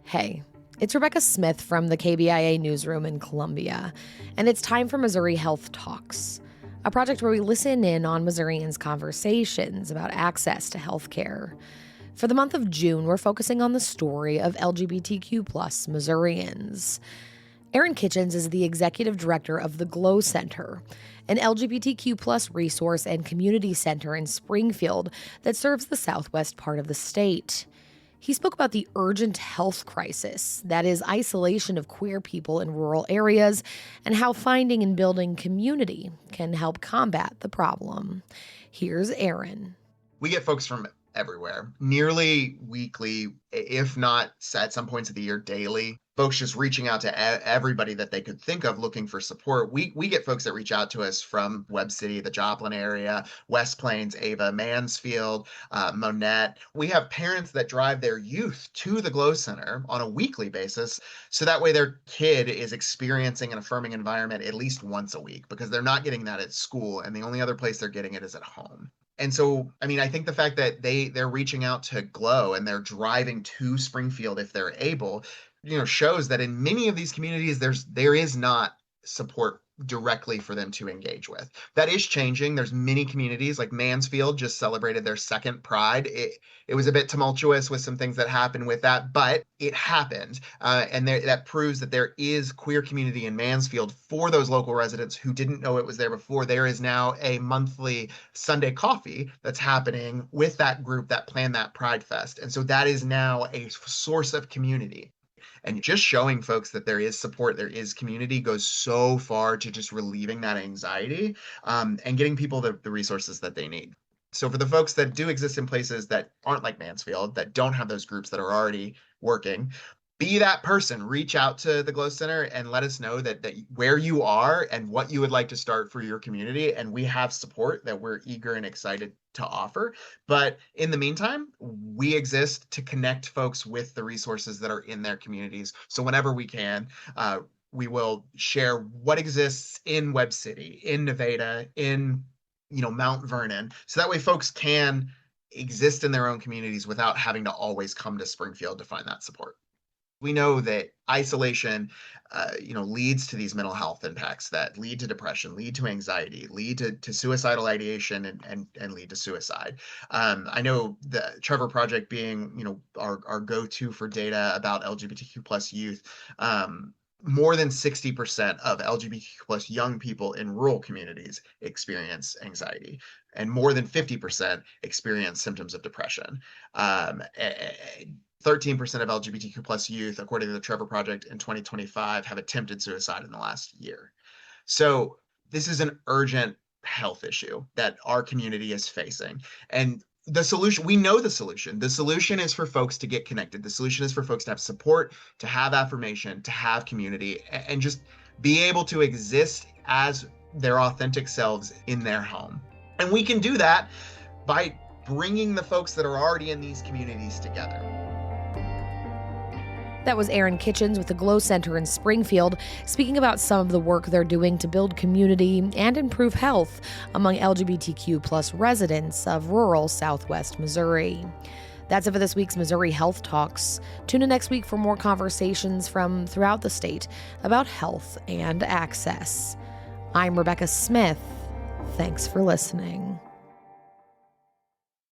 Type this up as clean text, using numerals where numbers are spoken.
Hey, it's Rebecca Smith from the KBIA newsroom in Columbia, and it's time for Missouri Health Talks, a project where we listen in on Missourians' conversations about access to health care. For the month of June, we're focusing on the story of LGBTQ Missourians. Erin Kitchens is the executive director of the Glo Center, an LGBTQ resource and community center in Springfield that serves the southwest part of the state. He spoke about the urgent health crisis, that is, isolation of queer people in rural areas, and how finding and building community can help combat the problem. Here's Erin. We get folks from everywhere, nearly weekly, if not at some points of the year daily. Folks just reaching out to everybody that they could think of looking for support. We get folks that reach out to us from Webb City, the Joplin area, West Plains, Ava, Mansfield, Monette. We have parents that drive their youth to the Glo Center on a weekly basis, so that way their kid is experiencing an affirming environment at least once a week, because they're not getting that at school, and the only other place they're getting it is at home. And so, I think the fact that they're reaching out to Glo and they're driving to Springfield if they're able, shows that in many of these communities, there is not support directly for them to engage with. That is changing. There's many communities, like Mansfield just celebrated their second Pride. It was a bit tumultuous with some things that happened with that, but it happened. And that proves that there is queer community in Mansfield for those local residents who didn't know it was there before. There is now a monthly Sunday coffee that's happening with that group that planned that Pride Fest. And so that is now a source of community. And just showing folks that there is support, there is community, goes so far to just relieving that anxiety and getting people the resources that they need. So for the folks that do exist in places that aren't like Mansfield, that don't have those groups that are already working, be that person. Reach out to the Glo Center and let us know that where you are and what you would like to start for your community. And we have support that we're eager and excited to offer. But in the meantime, we exist to connect folks with the resources that are in their communities. So whenever we can, we will share what exists in Webb City, in Nevada, in Mount Vernon. So that way folks can exist in their own communities without having to always come to Springfield to find that support. We know that isolation, leads to these mental health impacts that lead to depression, lead to anxiety, lead to suicidal ideation, and lead to suicide. I know the Trevor Project being, our go-to for data about LGBTQ youth. More than 60% of LGBTQ young people in rural communities experience anxiety, and more than 50% experience symptoms of depression. 13% of LGBTQ youth, according to the Trevor Project in 2025, have attempted suicide in the last year. So this is an urgent health issue that our community is facing. And the solution, we know the solution. The solution is for folks to get connected. The solution is for folks to have support, to have affirmation, to have community, and just be able to exist as their authentic selves in their home. And we can do that by bringing the folks that are already in these communities together. That was Erin Kitchens with the Glo Center in Springfield, speaking about some of the work they're doing to build community and improve health among LGBTQ residents of rural southwest Missouri. That's it for this week's Missouri Health Talks. Tune in next week for more conversations from throughout the state about health and access. I'm Rebecca Smith. Thanks for listening.